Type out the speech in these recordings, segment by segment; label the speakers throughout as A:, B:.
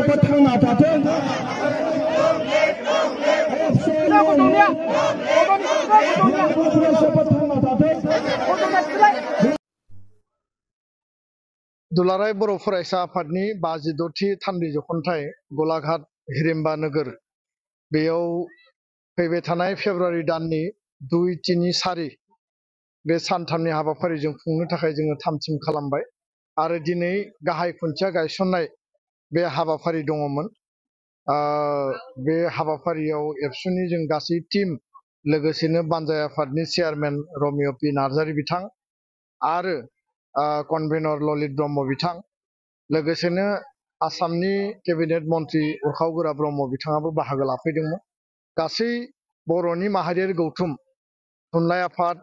A: फरायसाफोर थांना थाथों फरायसाफोर थांना थाथों
B: दुलाराय बर' फरायसा आफादनि 52थि थान्दै जखनथाइ गलाघाट हिरिम्बा नोगोर बेयाव फैबाय थानाय फेब्रुवारि दाननि 2, 3, 4 बे सानथामनि हाबाफारिजों खुंनो थाखाय जोङो थाम-थिम खालामबाय आरो दिनै गाहाय खुन्थिया गायसननाय बे हाबाफारि दङमोन। बे हाबाफारियाव एबसुनि जों गासै टीम लोगोसेनो बानजाय आफादनि चेयारमेन रमिय' पि नार्जारि बिथां आरो कनभेनर ललित ब्रह्म बिथां लोगोसेनो आसामनि केबिनेट मन्त्रि उरखाव गोरा ब्रह्म बिथाङाबो बाहागो लाफैदोंमोन। गासै बर'नि माहारियारि गौथुम थुनलाइ आफाद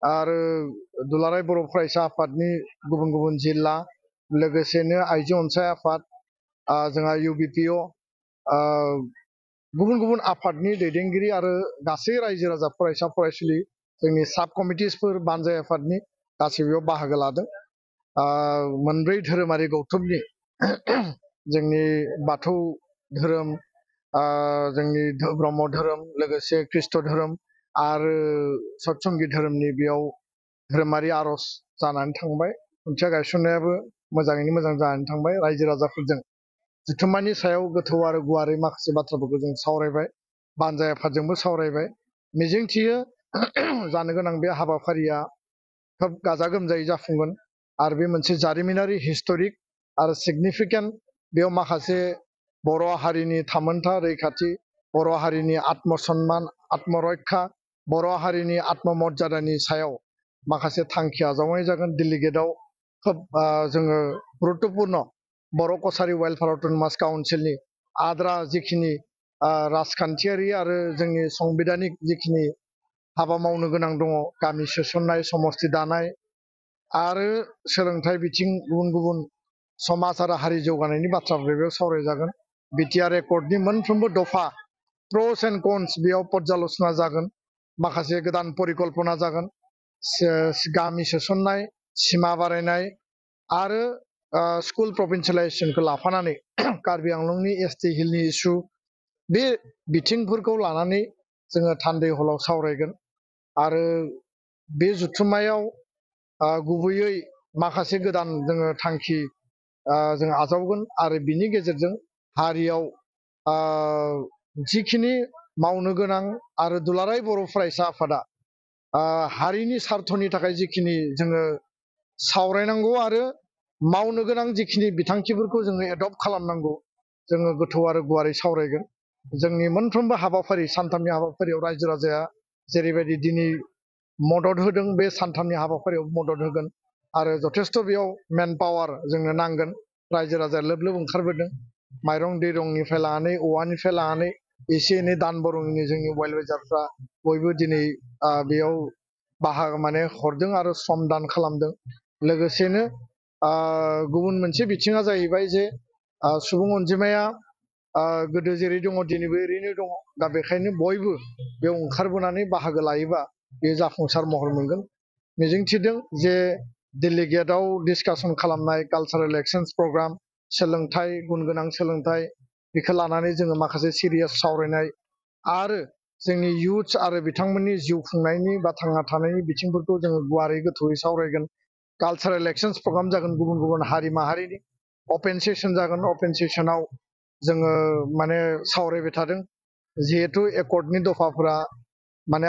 B: आरो दुलाराय बर' फरायसा आफादनि गुबुन गुबुन जिल्ला लोगोसेनो आइजो अनसाय आफाद जोंहा UBPO गुबुन गुबुन आफादनि दैदेनगिरि आरो गासै रायजो राजा फरायसा फरायसुलि जोंनि साब कमिटिसफोर बानजाय आफादनि गासैबो बाहागो लादों। मोनब्रै धोरोमारि गौथुमनि जोंनि बाथौ धोरोम जोंनि ब्रह्म धोरोम लोगोसे ख्रिस्ट धोरोम आरो सतसंगी धोरोमनि बेयाव धोरोमारि आर'ज जानानै थांबाय। खुन्थिया गायसननायाबो मोजाङैनो मोजां जानानै थांबाय। रायजो राजाफोरजों जुथुम्मानि सायाव गोथौ आरो गुवारै माखासे बाथ्राफोरखौ जों सावरायबाय, बानजाय आफादजोंबो सावरायबाय। मिजिंथियो जानो गोनां बे हाबाफारिया खोब गाजा गोमजायै जाफुंगोन आरो बे मोनसे जारिमिनारि हिस्टरिक आरो सिगनिफिकेन्ट। बेयाव माखासे बर' हारिनि थामोनथा रैखाथि, बर' हारिनि आत्मसन्मान आत्मरक्षा, बर' हारिनि आत्ममर्यादानि सायाव माखासे थांखि आजावनाय जागोन। डेलिगेटआव खोब जोङो गुरुत्तपुर्ण बर' कसारि वेलफेयार अट'नमास काउन्सिलनि आद्रा जिखिनि राजखान्थियारि आरो जोंनि संबिधानिक जिखिनि हाबा मावनो गोनां दङ, गामि सोसननाय, समस्ति दानाय आरो सोलोंथाइ बिथिं गुबुन गुबुन समाज आरो हारि जौगानायनि बाथ्राफोर बेयाव सावरायजागोन। बिटिआर एकर्डनि मोनफ्रोमबो दफा प्र'स एन्ड कन्स बेयाव पर्याल'चना जागोन। माखासे गोदान परिकल्पना जागोन। गामि सोसननाय, सिमा बारायनाय आरो स्कुल प्रभिन्सियेलाइजेसनखौ लाफानानै कार्बि आंलंनि ST हिलनि इस्यु बे बिथिंफोरखौ लानानै जोङो थान्दै हलाव सावरायगोन। आरो बे जुथुम्मायाव गुबैयै माखासे गोदान जोङो थांखि जों आजावगोन आरो बिनि गेजेरजों हारियाव जिखिनि मावनो गोनां आरो दुलाराय बर' फरायसा आफादा हारिनि सार्थनि थाखाय जिखिनि जोङो सावरायनांगौ आरो मावनो गोनां जिखिनि बिथांखिफोरखौ जोङो एडप्ट खालामनांगौ जोङो गोथौ आरो गुवारै सावरायगोन। जोंनि मोनफ्रोमबो हाबाफारि सानथामनि हाबाफारियाव रायजो राजाया जेरैबायदि दिनै मदद होदों बे सानथामनि हाबाफारियाव मदद होगोन आरो जथेस्थ' बेयाव मेन पावार जोंनो नांगोन। रायजो राजाया लोब लोब ओंखारबोदों। माइरं दैरंनिफ्राय लानानै औवानिफ्राय लानानै एसे एनै दान बरंनि जोंनि वेलविजारफ्रा बयबो दिनै बेयाव बाहागो हरदों आरो सम दान खालामदों। लोगोसेनो गुबुन मोनसे बिथिङा जाहैबाय जे सुबुं अनजिमाया गोदो जेरै दङ दिनैबो ओरैनो दङ। दा बेखायनो बयबो बेयाव ओंखारबोनानै बाहागो लायोबा बे जाफुंसार महर मोनगोन। मिजिंथिदों जे डेलिगेटआव डिसकासन खालामनाय कालचारेल एक्सचेन्ज प्रग्राम, सोलोंथाइ, गुन गोनां सोलोंथाइ बेखौ लानानै जोङो माखासे सिरियास सावरायनाय आरो जोंनि इयुथ्स आरो बिथांमोननि जिउ खुंनायनि बा थांना थानायनि बिथिंफोरखौ जोङो गुवारै गोथौयै सावरायगोन। कालचारेल एक्सचेन्ज प्रग्राम जागोन गुबुन गुबुन हारि माहारिनि। अपेन सेसन जागोन। अपेन सेसनाव जोङो सावरायबाय थादों जिहेथु एकर्डनि दफाफोरा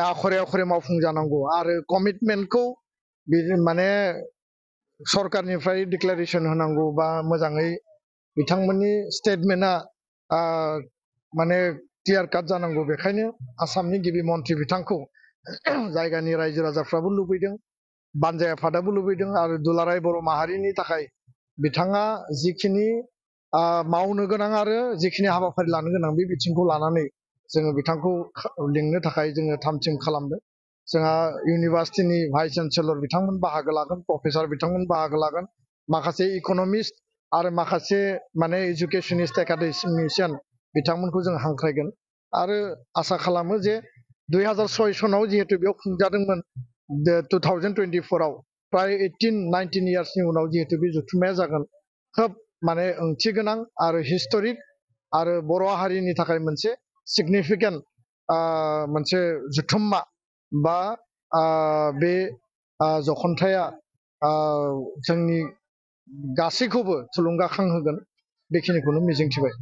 B: आखरे आखरे मावफुंजानांगौ आरो कमिटमेन्टखौ सरकारनिफ्राय डिक्लारेसन होनांगौ बा मोजाङै बिथांमोननि स्टेटमेन्टआ क्लियार काट जानांगौ। बेखायनो आसामनि गिबि मन्त्रि बिथांखौ जायगानि रायजो राजाफ्राबो लुबैदों, बानजाय आफादाबो लुबैदों आरो दुलाराय बर' माहारिनि थाखाय बिथाङा जिखिनि मावनो गोनां आरो जिखिनि हाबाफारि लानो गोनां बे बिथिंखौ लानानै जोङो बिथांखौ लिंनो थाखाय जोङो थाम-थिम खालामदों। जोंहा इउनिभार्सिटिनि भाइस चेन्सेलर बिथांमोन बाहागो लागोन, प्रफेसार बिथांमोन बाहागो लागोन, माखासे इक'नमिस्ट आरो माखासे एजुकेसनिस्ट एकाडेमिशियान बिथांमोनखौ जों हांख्रायगोन आरो आसा खालामो जे 2006 सनाव जिहेतु बेयाव खुंजादोंमोन 2024 आव प्राय 18-19 इयार्सनि उनाव जिहेतु बे जथुम्माया जागोन। खोब माने ओंथि गोनां आरो हिस्टरिक आरो बर' हारिनि थाखाय मोनसे सिगनिफिकेन्ट मोनसे जुथुम्मा बा बे जखनथाया जोंनि गासैखौबो थुलुंगाखांहोगोन बेखिनिखौनो मिजिंथिबाय।